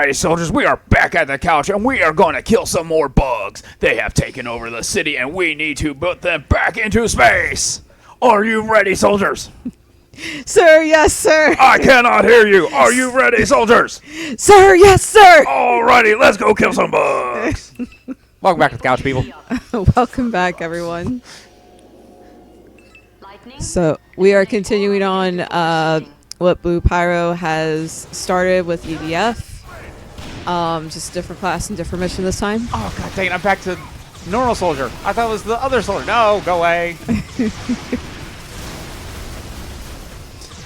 Alrighty, soldiers, we are back at the couch, and we are going to kill some more bugs. They have taken over the city, and we need to put them back into space. Are you ready, soldiers? Sir, yes, sir. I cannot hear you. Are you ready, soldiers? Sir, yes, sir. Alrighty, let's go kill some bugs. Welcome back to the couch, people. Welcome back, everyone. So we are continuing on what Blue Pyro has started with EDF. Just different class and different mission this time. Oh, god dang it, I'm back to normal soldier. I thought it was the other soldier. No, go away.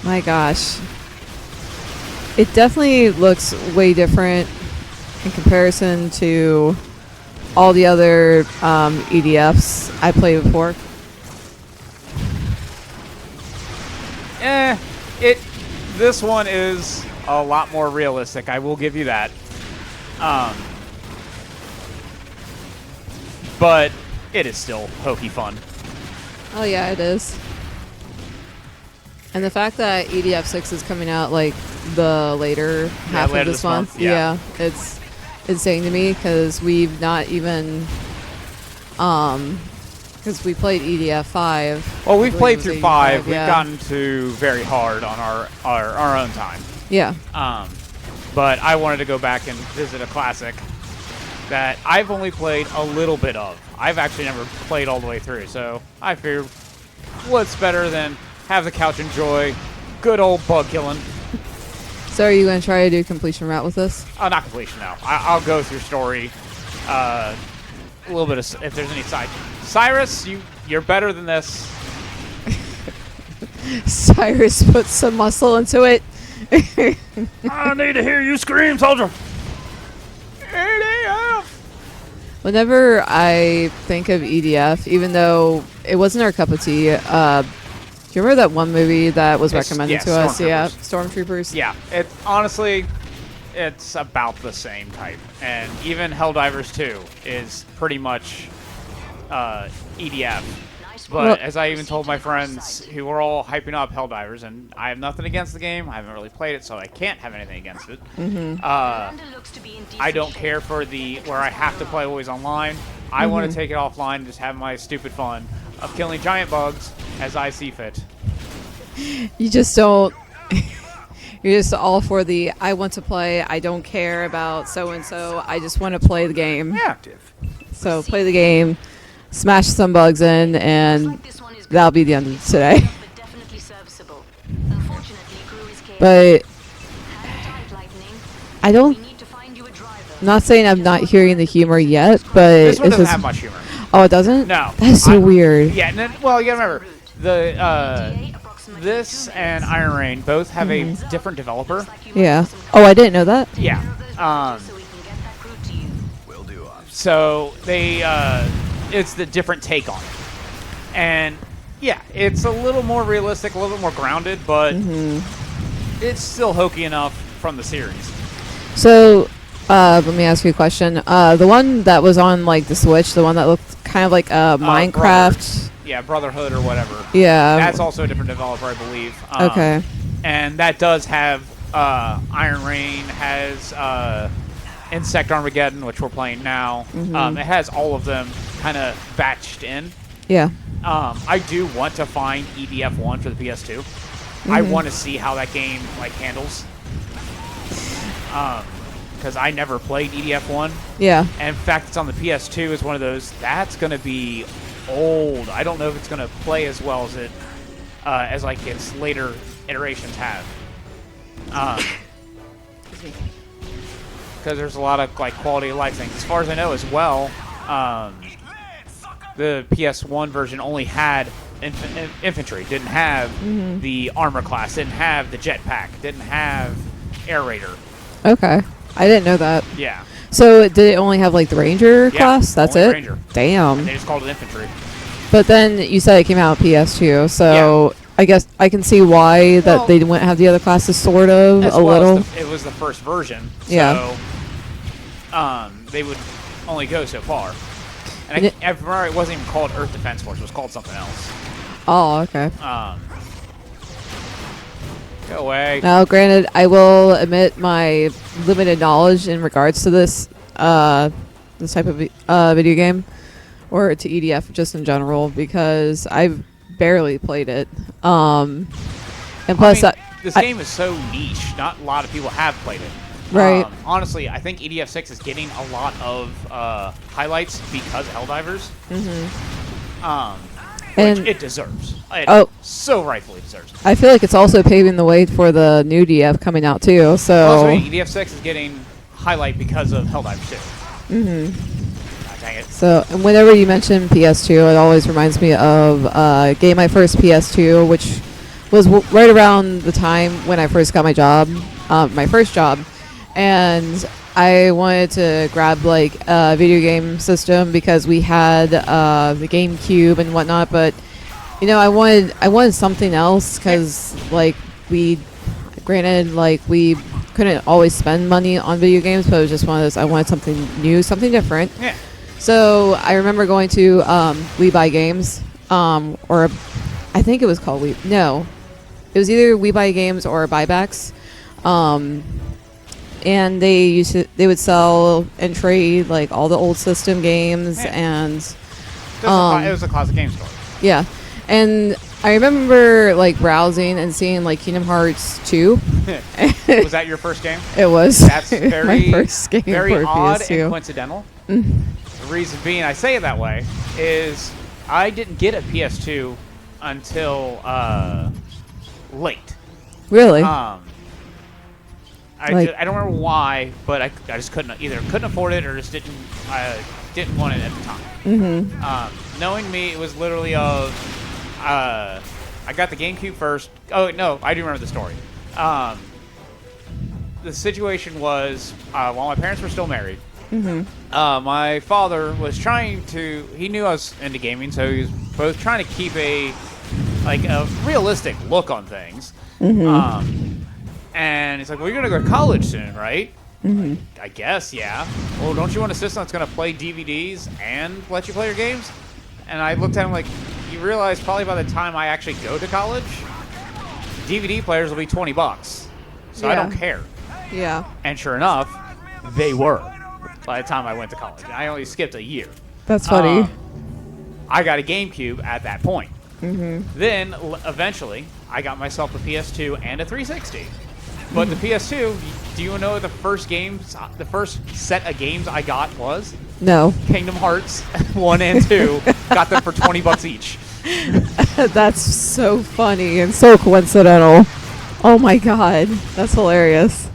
My gosh. It definitely looks way different in comparison to all the other EDFs I played before. This one is a lot more realistic. I will give you that. But it is still hokey fun. Oh yeah, it is. And the fact that EDF 6 is coming out like the later half later of this month, yeah, it's insane to me because we've not even because we played EDF 5. Well, we've played through 5. Yeah. We've gotten to very hard on our own time. Yeah. But I wanted to go back and visit a classic that I've only played a little bit of. I've actually never played all the way through, so I figured what's better than have the couch enjoy good old bug killing. So are you going to try to do completion route with this? Oh, not completion now. I'll go through story. A little bit of, if there's any side. Cyrus, you're better than this. Cyrus put some muscle into it. I need to hear you scream, soldier. EDF! Whenever I think of EDF, even though it wasn't our cup of tea, do you remember that one movie that was recommended to us? Yeah, Stormtroopers. Yeah, honestly, it's about the same type. And even Helldivers 2 is pretty much EDF. But as I even told my friends who were all hyping up Helldivers, and I have nothing against the game, I haven't really played it, so I can't have anything against it. I don't care for where I have to play always online. I want to take it offline and just have my stupid fun of killing giant bugs as I see fit. You just don't. You're just all for the I want to play, I don't care about so-and-so, I just want to play the game. Yeah. So play the game, smash some bugs in, and that'll be the end of today. But I don't. I'm not saying I'm not hearing the humor yet, but This one it's doesn't just. have much humor. Oh, it doesn't? No. That's so weird. Yeah, and then, well, you gotta remember, this and Iron Rain both have a different developer. Yeah. Oh, I didn't know that. Yeah. So they, it's the different take on it. And, yeah, it's a little more realistic, a little bit more grounded, but it's still hokey enough from the series. So, let me ask you a question. The one that was on, like, the Switch, the one that looked kind of like Minecraft. Yeah, Brotherhood or whatever. Yeah. That's also a different developer, I believe. Okay. And that does have Iron Rain, has Insect Armageddon, which we're playing now. It has all of them kind of batched in. Yeah. I do want to find EDF 1 for the PS2. I want to see how that game handles. Because I never played EDF 1. Yeah. And in fact, it's on the PS2 is one of those, that's going to be old. I don't know if it's going to play as well as as its later iterations have. Because there's a lot of quality of life things. As far as I know as well, the PS1 version only had infantry, didn't have the armor class, didn't have the jetpack, didn't have air raider. Okay. I didn't know that. Yeah. So did it only have the Ranger class? That's only it? Ranger. Damn. And they just called it infantry. But then you said it came out on PS2, so I guess I can see why that they wouldn't have the other classes, sort of, a little. It was the first version, so Yeah. They would only go so far. And I remember it wasn't even called Earth Defense Force; it was called something else. Oh, okay. Go away. Now, granted, I will admit my limited knowledge in regards to this type of video game, or to EDF just in general, because I've barely played it. And plus, this game is so niche. Not a lot of people have played it. Right. Honestly, I think EDF 6 is getting a lot of highlights because of Helldivers. Which it deserves. It so rightfully deserves. I feel like it's also paving the way for the new DF coming out too. So EDF 6 is getting highlight because of Helldivers 2. Dang it. So, and whenever you mention PS2, it always reminds me of getting my first PS2, which was right around the time when I first got my job, my first job, and I wanted to grab like a video game system because we had the GameCube and whatnot, but you know, I wanted something else because like we couldn't always spend money on video games, but it was just one of those. I wanted something new, something different. Yeah. So I remember going to We Buy Games, or I think it was called No, it was either We Buy Games or Buybacks, and they would sell and trade like all the old system games, and it was a closet game store. Yeah, and I remember like browsing and seeing like Kingdom Hearts 2. Was that your first game? It was. That's very my first game very for odd PS2. and coincidental. The reason being I say it that way is I didn't get a PS2 until late. Really? I don't remember why, but I just couldn't afford it or just didn't want it at the time. Knowing me, it was literally I got the GameCube first. Oh no, I do remember the story. The situation was while my parents were still married. My father was he knew I was into gaming, so he was both trying to keep a realistic look on things. And he's like, well, you're going to go to college soon, right? I guess, yeah. Well, don't you want a system that's going to play DVDs and let you play your games? And I looked at him like, you realize probably by the time I actually go to college, DVD players will be $20. So I don't care. Yeah. And sure enough, they were by the time I went to college. I only skipped a year. That's funny. I got a GameCube at that point. Then, eventually, I got myself a PS2 and a 360. But the PS2, do you know the first set of games I got was? No. Kingdom Hearts 1 and 2. Got them for $20 each. That's so funny and so coincidental. Oh my god, that's hilarious.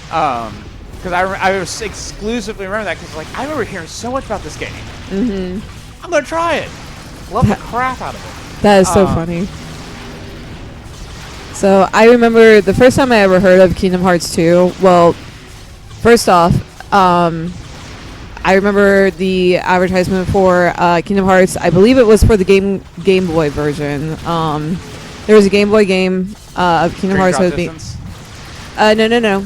Because I was exclusively remember that because I remember hearing so much about this game. I'm gonna try it. Love the crap out of it. That is so funny. So I remember the first time I ever heard of Kingdom Hearts 2. Well, first off, I remember the advertisement for Kingdom Hearts. I believe it was for the Game Boy version. There was a Game Boy game of Kingdom Hearts. No.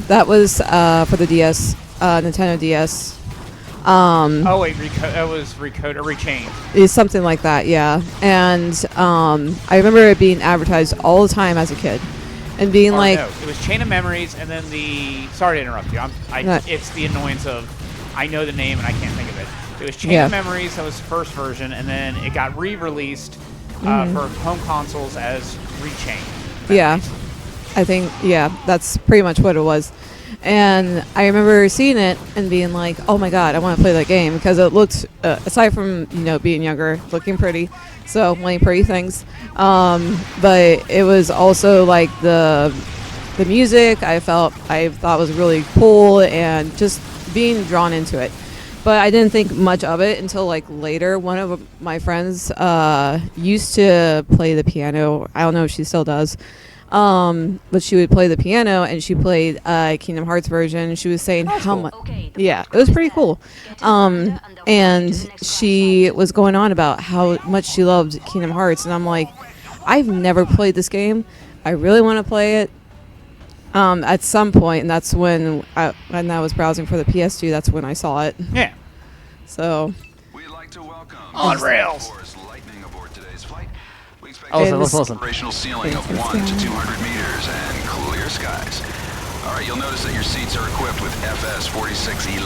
That was for the DS, Nintendo DS. Oh wait, it was Recode or Rechained. It's something like that, yeah. And I remember it being advertised all the time as a kid, and being No, it was Chain of Memories, and then sorry to interrupt you. It's the annoyance of I know the name and I can't think of it. It was Chain of Memories. That was the first version, and then it got re-released for home consoles as Rechained. Yeah, I think that's pretty much what it was. And I remember seeing it and being like, oh my god, I want to play that game, because it looked, aside from, being younger, looking pretty, so playing pretty things, but it was also like the music I thought was really cool, and just being drawn into it. But I didn't think much of it until later. One of my friends used to play the piano. I don't know if she still does. But she would play the piano, and she played Kingdom Hearts version. She was saying how much, it was pretty cool. And she was going on about how much she loved Kingdom Hearts, and I'm like, I've never played this game. I really want to play it at some point, and that's when I was browsing for the PS2. That's when I saw it. Yeah. So. We'd like to welcome On rails. Listen. Operational ceiling of 1 to 200 meters and clear skies. All right, you'll notice that your seats are equipped with FS-4611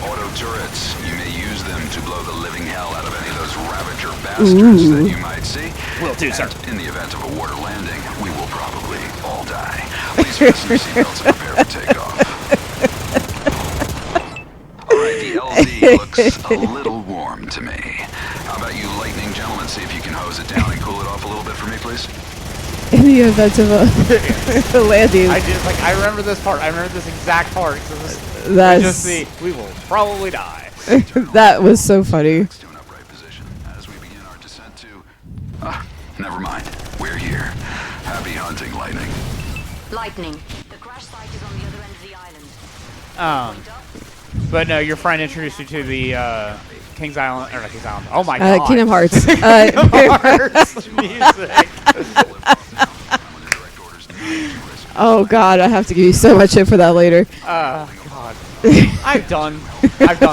auto turrets. You may use them to blow the living hell out of any of those Ravager bastards that you might see. Will do, sir. In the event of a water landing, we will probably all die. Please fasten your seatbelts and prepare for takeoff. All right, the LZ looks a little warm to me. How about you lightning gentlemen, see if you can hose it down and cool it off a little bit for me, please? In the event of a landing. I remember this part. I remember this exact part. We will probably die. That was so funny. To an upright position as we begin our descent to... never mind. We're here. Happy hunting, Lightning. Lightning. The crash site is on the other end of the island. But no, your friend introduced you to the King's Island, or not King's Island. Oh my God. Kingdom Hearts. Kingdom Hearts music. Oh God, I have to give you so much shit for that later. God. I've done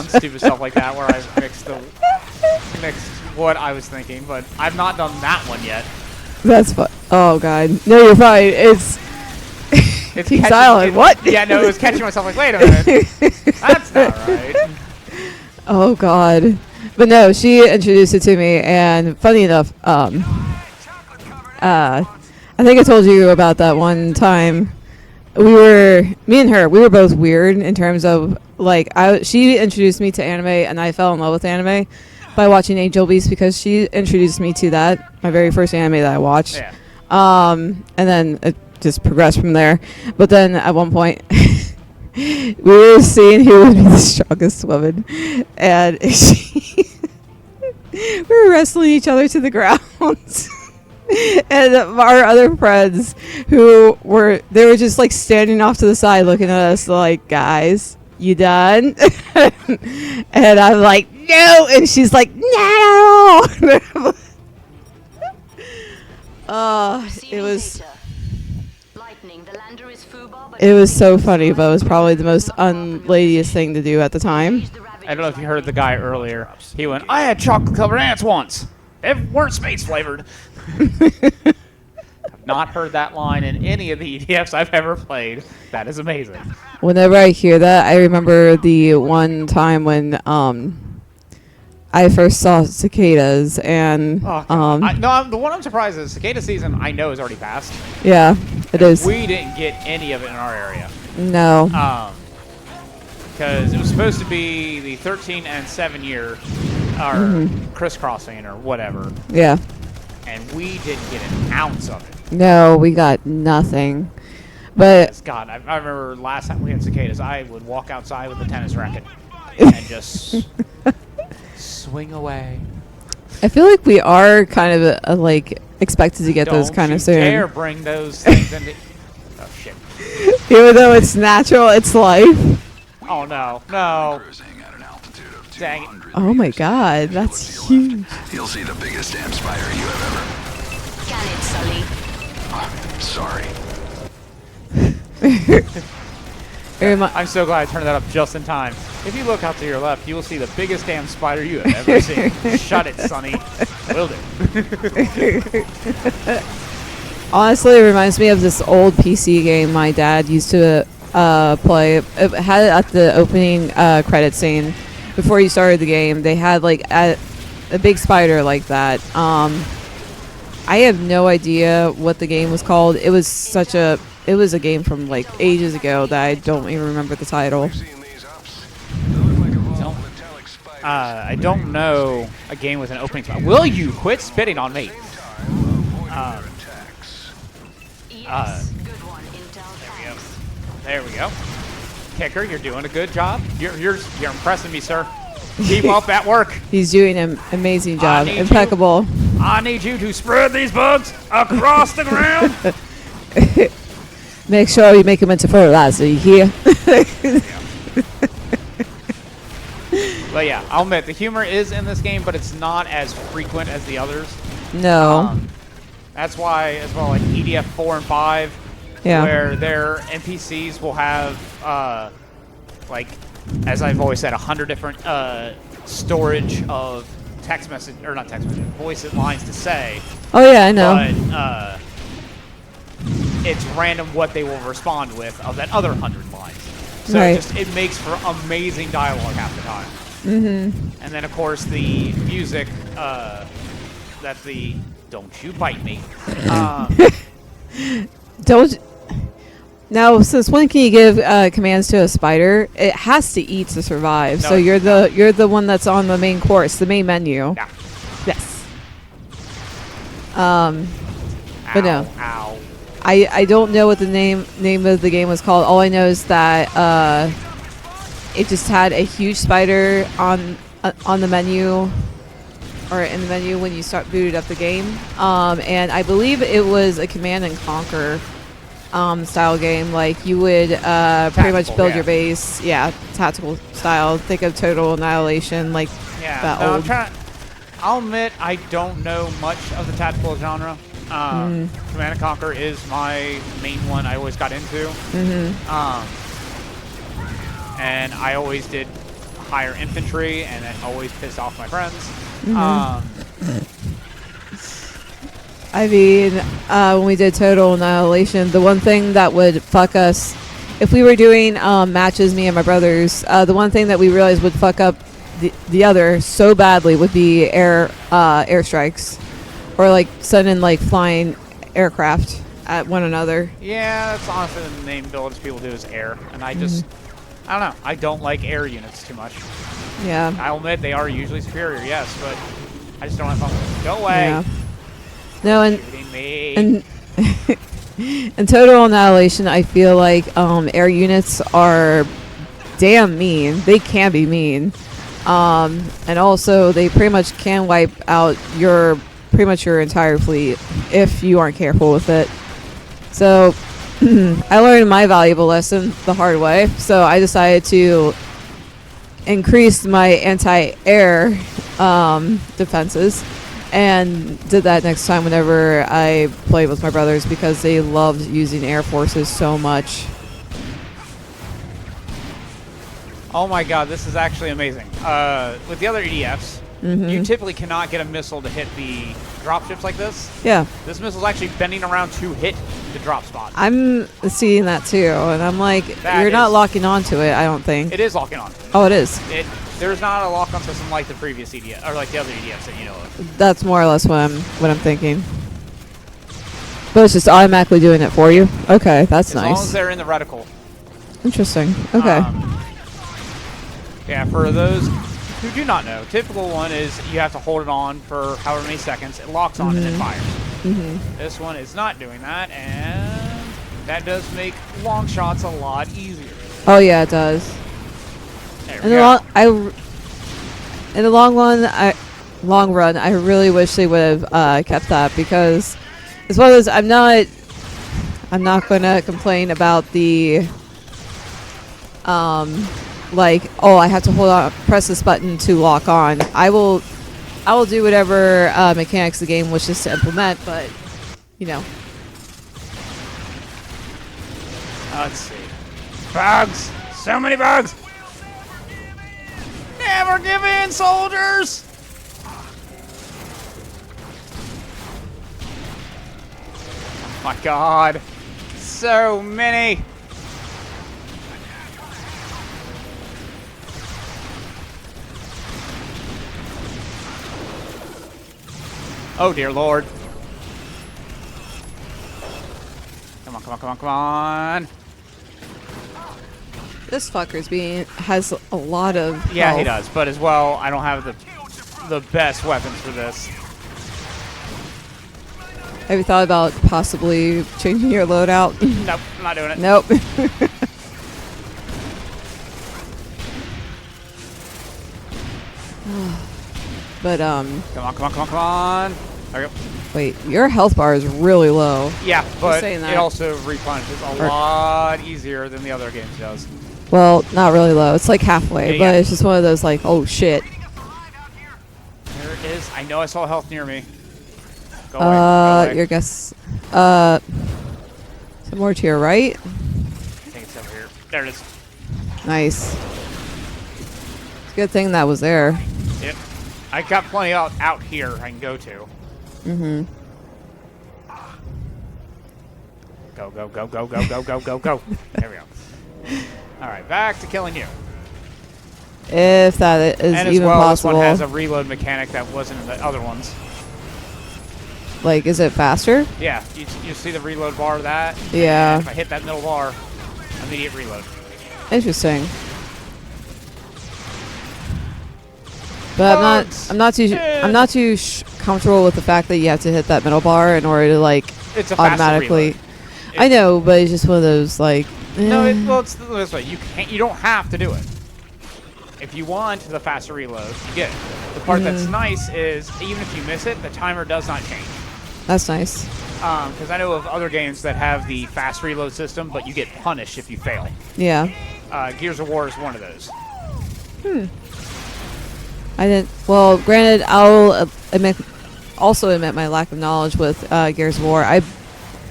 stupid stuff like that where I've mixed what I was thinking, but I've not done that one yet. That's fun. Oh God, no, you're fine. It's King's Island. What? Yeah, no, it was catching myself like, wait a minute, that's not right. Oh God, but no, she introduced it to me, and funny enough, I think I told you about that one time. Me and her, we were both weird in terms of like she introduced me to anime, and I fell in love with anime by watching Angel Beats because she introduced me to that, my very first anime that I watched. Yeah. And then it just progressed from there. But then at one point, we were seeing who would be the strongest woman, and we were wrestling each other to the ground. And our other friends they were just like standing off to the side looking at us like, guys, you done? And I'm like, no. And she's like, no. It was so funny, but it was probably the most unladiest thing to do at the time. I don't know if you heard the guy earlier. He went, I had chocolate covered ants once. They weren't space flavored. I've not heard that line in any of the EDFs I've ever played. That is amazing. Whenever I hear that, I remember the one time when I first saw cicadas, and the one I'm surprised is cicada season I know is already passed. Yeah, it is. We didn't get any of it in our area. No. Because it was supposed to be the 13 and 7 year, or crisscrossing or whatever. Yeah. And we didn't get an ounce of it. No, we got nothing. But God, I remember last time we had cicadas, I would walk outside with a tennis racket and just swing away. I feel like we are kind of like expected to get those kind of soon. Don't you dare bring those things into... Oh, shit. Even though it's natural, it's life. Oh, no. No. Dang it. Oh my God, that's huge. You'll see the biggest damn spider you have ever... Can it, Sully? Sorry. I'm so glad I turned that up just in time. If you look out to your left, you will see the biggest damn spider you have ever seen. Shut it, Sonny. Will do. Honestly, it reminds me of this old PC game my dad used to play. It had it at the opening credit scene. Before you started the game, they had like a big spider like that. I have no idea what the game was called. It was a game from like ages ago that I don't even remember the title. I don't know a game with an opening spot. Will you quit spitting on me? There we go. Kicker, you're doing a good job. You're impressing me, sir. Keep up that work. He's doing an amazing job. Impeccable. I need you to spread these bugs across the ground. Make sure you make them into fertilizer, you hear? But yeah, I'll admit, the humor is in this game, but it's not as frequent as the others. No. That's why, as well, like EDF 4 and 5, where their NPCs will have, like, as I've always said, 100 different storage of text message, or not text message, voice lines to say. Oh yeah, I know. But it's random what they will respond with of that other 100 lines. So Right. it makes for amazing dialogue half the time. Mm-hmm. And then of course the music, that's the "Don't you bite me." Don't. Now, since when can you give commands to a spider? It has to eat to survive. No, So it's you're the one that's on the main course, the main menu. Yeah. Yes. Ow, But no. Ow. I don't know what the name of the game was called. All I know is that it just had a huge spider on the menu, or in the menu when you start booted up the game. And I believe it was a Command and Conquer style game. Like you would pretty much build your base. Yeah, tactical style. Think of Total Annihilation, like Yeah. that No, old. I'll admit I don't know much of the tactical genre. Command and Conquer is my main one I always got into. And I always did higher infantry, and it always pissed off my friends. I mean, when we did Total Annihilation, the one thing that would fuck us, if we were doing matches, me and my brothers, the one thing that we realized would fuck up the other so badly would be airstrikes, or like sending like flying aircraft at one another. Yeah, that's honestly the main builds people do is air, and I just, I don't know, I don't like air units too much. Yeah. I'll admit they are usually superior, yes, but I just don't have fun with them. Go away. Yeah. No, and Shooting me. and in Total Annihilation, I feel like air units are damn mean. They can be mean, and also they pretty much can wipe out pretty much your entire fleet if you aren't careful with it. So I learned my valuable lesson the hard way. So I decided to increase my anti-air defenses, and did that next time whenever I played with my brothers, because they loved using air forces so much. Oh my god, this is actually amazing. With the other EDFs, you typically cannot get a missile to hit the dropships like this. Yeah, This missile's actually bending around to hit the drop spot. I'm seeing that too, and I'm like, That you're not is- locking onto it, I don't think. It is locking on. Oh, it is. There's not a lock-on system like the previous EDF, or like the other EDFs that you know of. That's more or less what I'm thinking. But it's just automatically doing it for you. Okay, that's As long as nice. they're in the reticle. Interesting. Okay. Yeah, for those who do not know, typical one is you have to hold it on for however many seconds. It locks on and then fires. This one is not doing that, and that does make long shots a lot easier. Oh yeah, it does. There In we the go. in the long run, I really wish they would have kept that, because as well as I'm not gonna complain about the like, oh, I have to press this button to lock on. I will do whatever mechanics the game wishes to implement, but you know. Let's see. Bugs! So many bugs! Never give in, soldiers! Oh my god. So many! Oh dear lord. Come on, come on, come on, come on. This fucker's has a lot of Yeah, he health. does. But as well, I don't have the best weapons for this. Have you thought about possibly changing your loadout? Nope, I'm not doing it. Nope. But Come on, come on, come on, come on. There we go. wait, your health bar is really low. Yeah, but saying it that. also replenishes a lot easier than the other games does. Well, not really low. It's like halfway, Yeah, but yeah. it's just one of those like, oh shit. There it is. I know I saw health near me. Go away. Go away. Your guess. Some more to your right. I think it's over here. There it is. Nice. It's a good thing that was there. Yep. I got plenty out here I can go to. Mm-hmm. Go, go, go, go, go, go, go, go, go. There we go. All right, back to killing you. If that is And as even well, possible. this one has a reload mechanic that wasn't in the other ones. Like, is it faster? Yeah, you see the reload bar of that? Yeah. And if I hit that middle bar, immediate reload. Interesting. But Bugs! I'm not too comfortable with the fact that you have to hit that middle bar in order to like It's a faster automatically. reload. I know, but it's just one of those like. No, eh. well, it's this way. You don't have to do it. If you want the faster reload, you get it. The part that's nice is even if you miss it, the timer does not change. That's nice. Because I know of other games that have the fast reload system, but you get punished if you fail. Yeah. Gears of War is one of those. I didn't. Well, granted, I'll also admit my lack of knowledge with Gears of War. I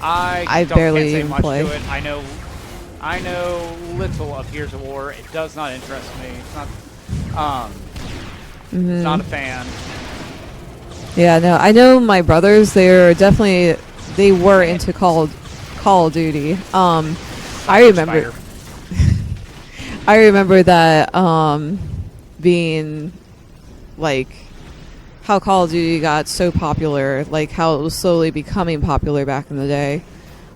I barely can't say even much play. to it. I know little of Gears of War. It does not interest me. It's not. Not a fan. Yeah, no, I know my brothers. They were into Call of Duty. I remember. Spider. I remember that being like how Call of Duty got so popular, like how it was slowly becoming popular back in the day.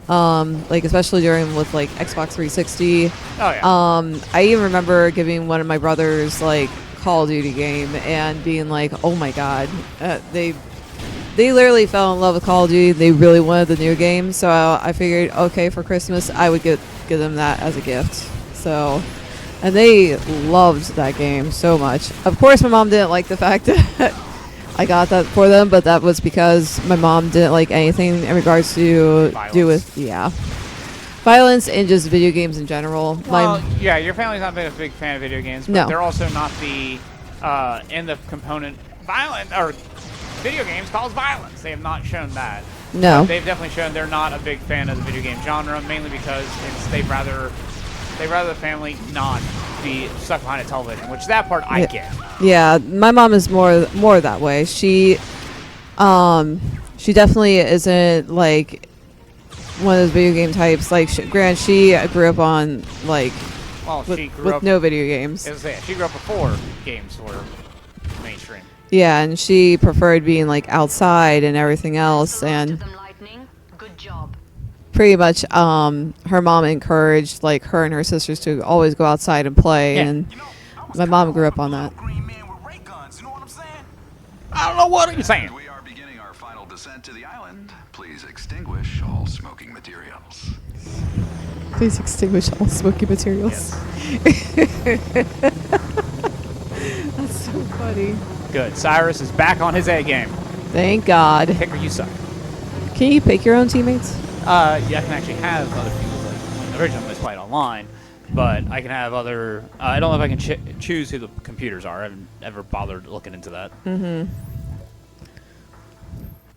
Like especially during with like Xbox 360. Oh yeah. I even remember giving one of my brothers like Call of Duty game and being like, oh my god, they literally fell in love with Call of Duty. They really wanted the new game, so I figured, okay, for Christmas I would give them that as a gift. So, and they loved that game so much. Of course, my mom didn't like the fact that I got that for them, but that was because my mom didn't like anything in regards to do with violence and just video games in general. Well, yeah, your family's not been a big fan of video games, but No. they're also not the in the component violent or video games cause violence. They have not shown that. No. But they've definitely shown they're not a big fan of the video game genre, mainly because they'd rather the family not be stuck behind a television, which that part I get. Yeah, my mom is more that way. She definitely isn't like one of those video game types. Like, she grew up on like Well, with, she grew with up. no video games. She grew up before games were mainstream. Yeah, and she preferred being like outside and everything else, The rest and of them, Lightning. Good job. pretty much her mom encouraged like her and her sisters to always go outside and play, Yeah. and my mom grew up on that. I don't know what you're saying. We are beginning our final descent to the island. Please extinguish all smoking materials. Please extinguish all smoky materials. That's so funny. Good. Cyrus is back on his A game. Thank God. Hicker, you suck. Can you pick your own teammates? Yeah, I can actually have other people. Like, originally, I played online, but I can have other. I don't know if I can choose who the computers are. I haven't ever bothered looking into that.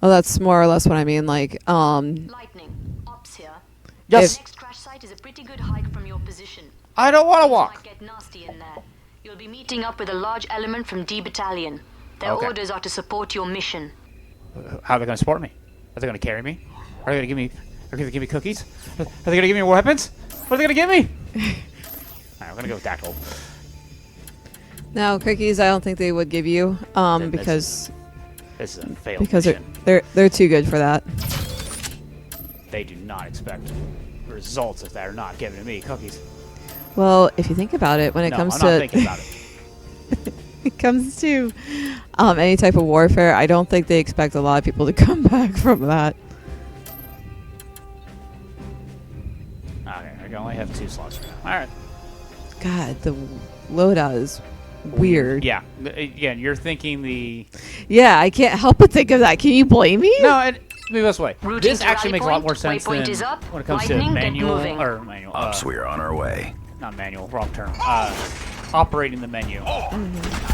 Oh, that's more or less what I mean. Like, Lightning. Ops here. Yes. The next crash site is a pretty good hike from your position. I don't want to Things walk. might get nasty in there. You'll be meeting up with a large element from D Battalion. Their Okay. orders are to support your mission. How are they going to support me? Are they going to carry me? Are they going to give me? Are they going to give me cookies? Are they going to give me more weapons? What are they going to give me? All right, I'm going to go with Dactyl. now cookies, I don't think they would give you, Then because This is a failed because mission. they're too good for that. They do not expect results if they're not giving me cookies. Well, if you think about it, when it No, comes I'm to not thinking about it. it comes to any type of warfare, I don't think they expect a lot of people to come back from that. Okay, I can only have 2 slots for now. All right. God, the loadout is weird. Yeah. Again, you're thinking the. Yeah, I can't help but think of that. Can you blame me? No, it. Move this way. Routing This to actually rally makes a lot point. more sense Waypoint than is up. when it comes Lightning, to get manual moving. or manual. Ups, we are on our way. Not manual, wrong term. Operating the menu.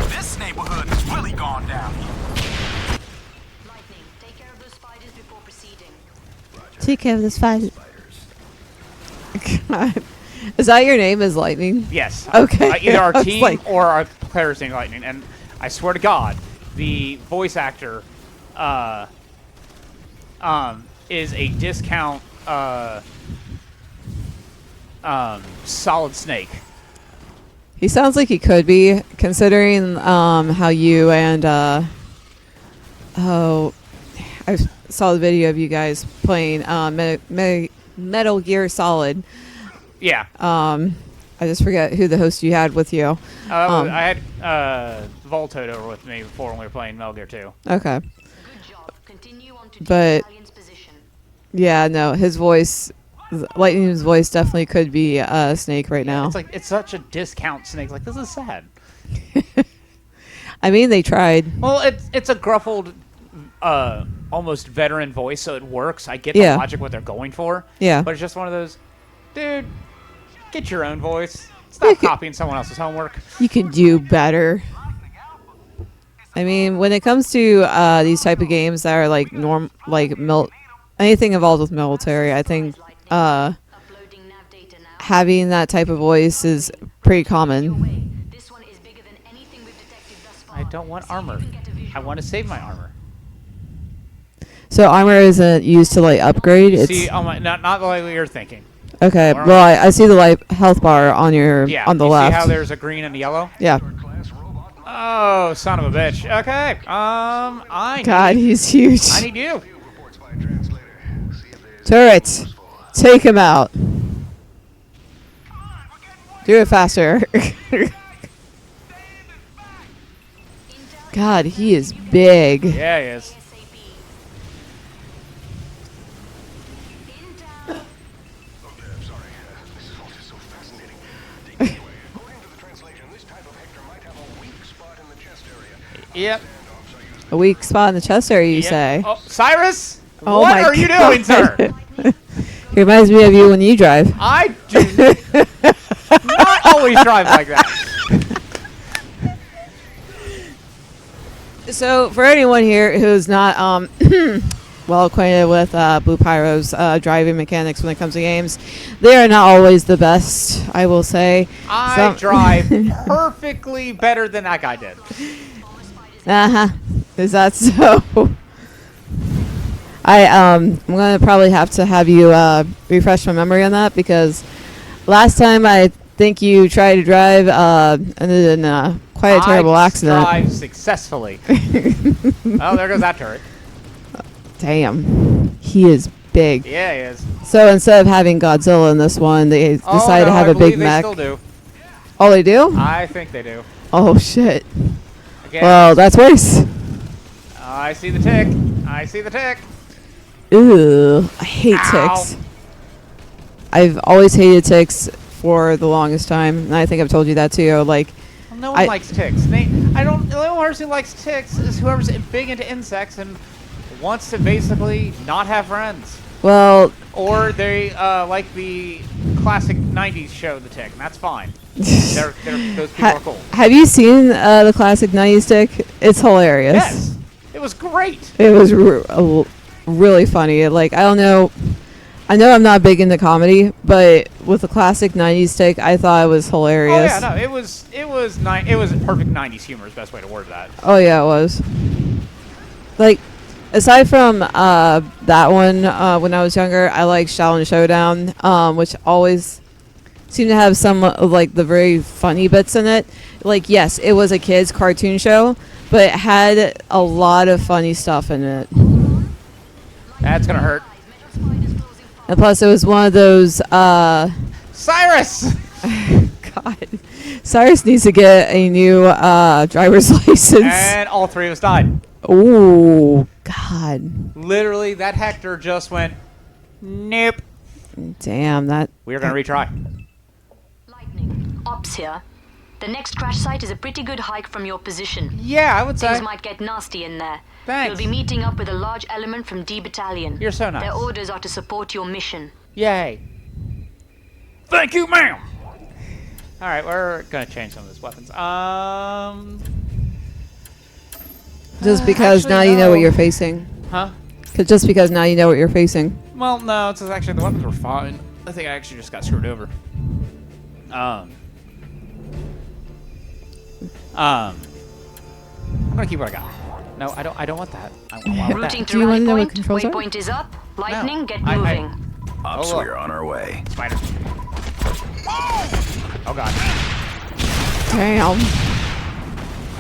This neighborhood has really gone down. Lightning, take care of those spiders before proceeding. Take care of this fight. God. Is that your name? Is Lightning? Yes. Okay. Either I our was team like- or our players named Lightning, and I swear to God, the voice actor is a discount Solid Snake. He sounds like he could be, considering how you and I saw the video of you guys playing Metal Gear Solid. Yeah. I just forget who the host you had with you. I had Voltoed over with me before when we were playing Metal Gear 2. Okay. Good job. Continue on to But- Italian's position. Yeah, no, his voice, Lightning's voice definitely could be Snake right now. It's like it's such a discount Snake. Like, this is sad. I mean, they tried. Well, it's a gruffled, almost veteran voice, so it works. I get Yeah. the logic what they're going for. Yeah. But it's just one of those, dude, get your own voice. Stop could- copying someone else's homework. You can do better. I mean, when it comes to these type of games that are like anything involved with military, I think Uploading nav data now. having that type of voice is pretty common. This one is bigger than anything we've detected thus far. I don't want armor. I want to save my armor. So armor isn't used to like upgrade. It's See, not the way you're thinking. okay. Alright. Well, I see the light health bar on your Yeah. on the you left. See how there's a green and a yellow? Yeah. Oh, son of a bitch. Okay. God, he's huge. I need you. Turret, take him out. Do it faster. God, he is big. Yeah, he is. Yep. A weak spot in the chest area, you Yep. say? Oh, Cyrus? Oh what my are you God. doing, sir? He reminds me of you when you drive. I do not always drive like that. So, for anyone here who's not well acquainted with Blue Pyro's driving mechanics when it comes to games, they are not always the best, I will say. I drive perfectly better than that guy did. Uh-huh. Is that so? I'm gonna probably have to have you refresh my memory on that, because last time I think you tried to drive ended in quite a terrible accident. I drive successfully. Oh, there goes that turret. Damn, he is big. Yeah, he is. So instead of having Godzilla in this one, they decided to have a big they mech. still do. Oh, they do? I think they do. Oh shit. Again, Well, that's worse. I see the tick. I see the tick. Ew, I hate Ow. ticks. I've always hated ticks for the longest time, and I think I've told you that too. Like, Well, no one likes ticks. The only person who likes ticks is whoever's big into insects and wants to basically not have friends. well, Or they like the classic 90s show, The Tick, and that's fine. Those people are cool. have you seen the classic 90s tick? It's hilarious. Yes, it was great. It was really funny. Like, I don't know. I know I'm not big into comedy, but with the classic 90s tick, I thought it was hilarious. Oh yeah, no, it was perfect 90s humor is the best way to word that. Oh yeah, it was. Like, aside from that one, when I was younger, I liked Shaolin Showdown, which always seemed to have some of like the very funny bits in it. Like, yes, it was a kids' cartoon show, but it had a lot of funny stuff in it. That's gonna hurt. And plus, it was one of those. Cyrus. God, Cyrus needs to get a new driver's license. And all three of us died. Oh God! Literally, that Hector just went, nope. Damn that. We are gonna retry. Lightning. Ops here. The next crash site is a pretty good hike from your position. Yeah, I would say. Things might get nasty in there. Thanks. You'll be meeting up with a large element from D Battalion. You're so nice. Their orders are to support your mission. Yay. Thank you, ma'am. All right, we're gonna change some of these weapons. Just because actually, now you know what no. you're facing. Huh? Just because now you know what you're facing. Well, no, it's actually the weapons were fine. I think I actually just got screwed over. I'm gonna keep what I got. No, I don't want that. I want Routing that. to Do you wanna rally know what point. controls are? Waypoint is up. Lightning, No, get I- moving. Ops, Oh, look. we're on our way. Spider. Oh god. Damn.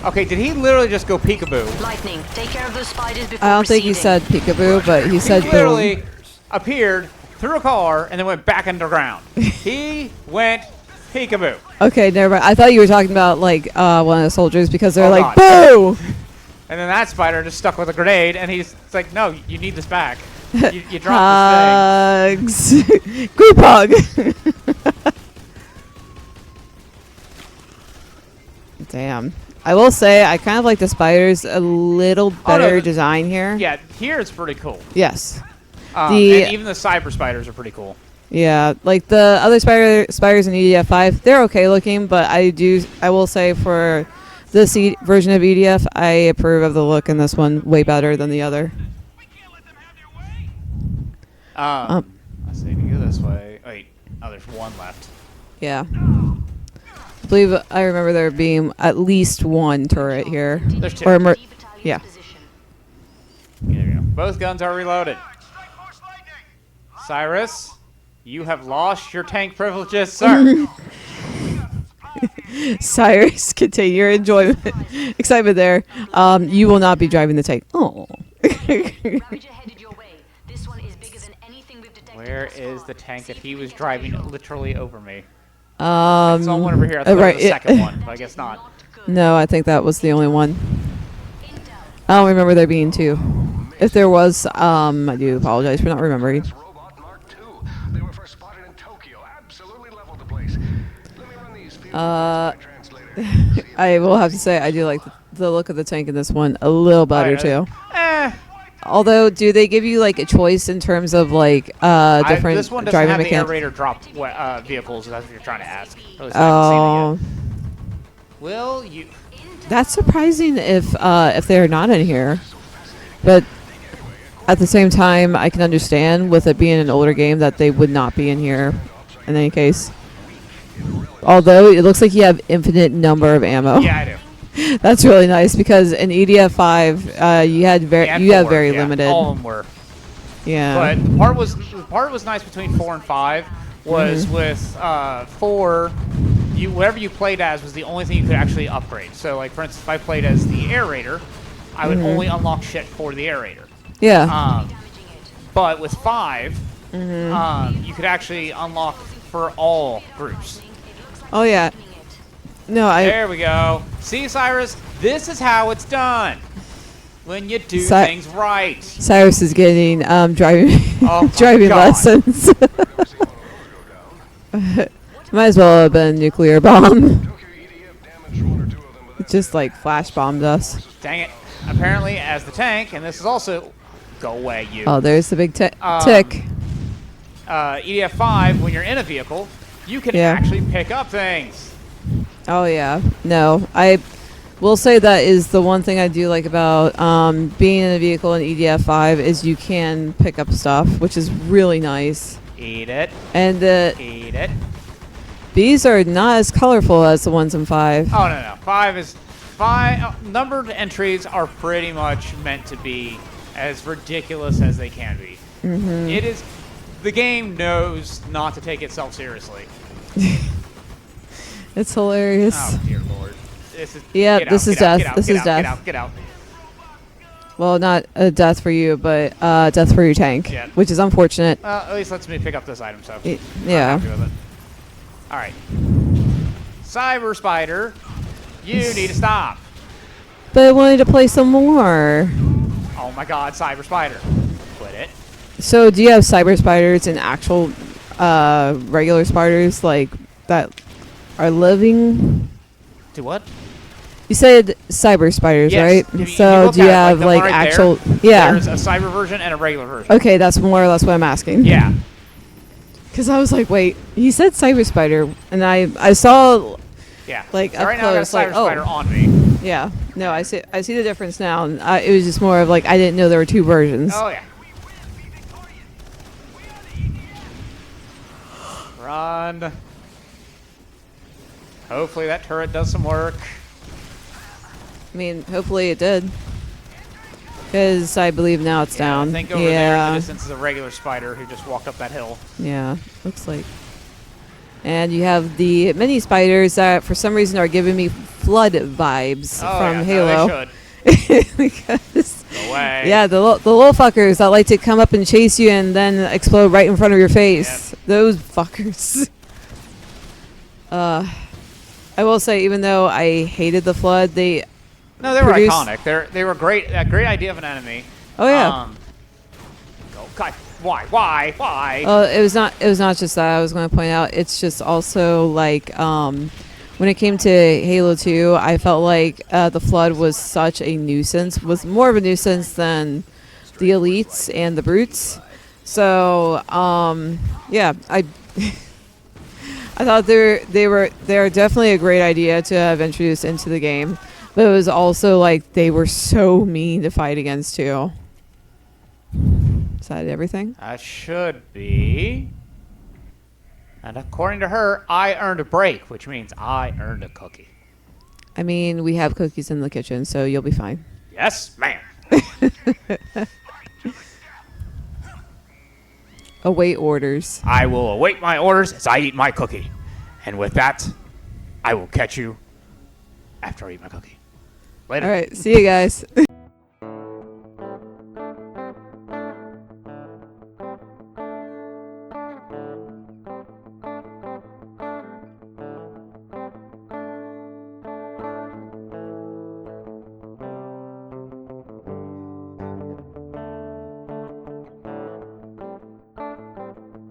Okay, did he literally just go peekaboo? Lightning, take care of those spiders before I don't think he proceeding. said peekaboo, but he said He boom. literally appeared through a car and then went back underground. He went peekaboo. Okay, never mind. I thought you were talking about like one of the soldiers because they're Oh, like, God. boo! And then that spider just stuck with a grenade, and it's like, no, you need this back. You dropped this Hugs. Group hug. Damn. I will say I kind of like the spiders a little better design here. thing. Yeah, here it's pretty cool. Yes. And even the cyber spiders are pretty cool. Yeah, like the other spiders in EDF 5, they're okay looking, but I will say for this version of EDF, I approve of the look in this one way better than the other. Let's see, if you go this way. Wait, oh, there's one left. Yeah. I believe I remember there being at least one turret here. There's two. Or Yeah. There you go. Both guns are reloaded. Cyrus, you have lost your tank privileges, sir. Cyrus, continue your enjoyment, excitement there. You will not be driving the tank. Oh. Where is the tank that he was driving literally over me? I Saw one over here. I thought right, it was the second one, but I guess not. No, I think that was the only one. I don't remember there being two. If there was, I do apologize for not remembering. Robot Mark II. They were first spotted in Tokyo. Absolutely leveled the place. Let me run these few translator. I will have to say I do like the look of the tank in this one a little better too. Although, do they give you like a choice in terms of like different this one doesn't driving have mechanics? the aerator drop vehicles. If that's what you're trying to ask. At least I haven't seen it yet. Will you? That's surprising if they're not in here. But at the same time, I can understand with it being an older game that they would not be in here in any case. Although it looks like you have infinite number of ammo. Yeah, I do. That's really nice because in EDF 5, you had very limited. All of them were. Yeah. But the part was nice between 4 and 5 was with 4. Whatever you played as was the only thing you could actually upgrade. So, like for instance, if I played as the aerator, I would only unlock shit for the aerator. Yeah. But with 5, you could actually unlock for all groups. Oh yeah. No, There we go. See, Cyrus, this is how it's done. When you do things right. Cyrus is getting driving Oh driving God. lessons. Might as well have been a nuclear bomb. It just like flash bombed us. Dang it. Apparently, as the tank, and this is also... Go away, you. Oh, there's the big tick. EDF 5, when you're in a vehicle, you can actually pick up things. Oh yeah. No, I will say that is the one thing I do like about being in a vehicle in EDF 5 is you can pick up stuff, which is really nice. Eat it. And Eat it. these are not as colorful as the ones in 5. Oh, no. 5 is... numbered entries are pretty much meant to be as ridiculous as they can be. It is... The game knows not to take itself seriously. It's hilarious. Oh, dear Lord. This is... Yeah, this is death. This is death. Get out. Well, not a death for you, but death for your tank, Yeah. which is unfortunate. At least lets me pick up this item, so... Yeah. I'm happy with it. Alright. Cyber Spider, you need to stop. But I wanted to play some more. Oh my god, Cyber Spider. Quit it. So, do you have cyber spiders and actual regular spiders like that are living? Do what? You said cyber spiders, Yes. right? If you So, look do you at it, have the like one right actual? there, Yeah. There's a cyber version and a regular version. Okay, that's more or less what I'm asking. Yeah. Because I was like, wait, he said cyber spider, and I saw. Yeah. Like, so up right now I got a close, like, Cyber oh. Spider on me. Yeah. No, I see the difference now. And it was just more of like I didn't know there were two versions. Oh yeah. Run. Hopefully that turret does some work. I mean, hopefully it did. Because I believe now it's down. I think over there in the distance is a regular spider who just walked up that hill. Yeah, looks like. And you have the mini spiders that for some reason are giving me flood vibes from Halo. No, they should. Because Go away. yeah, the little fuckers that like to come up and chase you and then explode right in front of your face. Yep. Those fuckers. I will say, even though I hated the flood, they were iconic. They were great. A great idea of an enemy. Oh yeah. Oh God, why? It was not just that I was going to point out. It's just also like when it came to Halo 2, I felt like the flood was such a nuisance. Was more of a nuisance than the elites and the brutes. So yeah, I thought they're definitely a great idea to have introduced into the game. But it was also like they were so mean to fight against too. Is that everything? That should be. And according to her, I earned a break, which means I earned a cookie. I mean, we have cookies in the kitchen, so you'll be fine. Yes, ma'am. Await orders. I will await my orders as I eat my cookie. And with that, I will catch you after I eat my cookie. Later. All right, see you guys.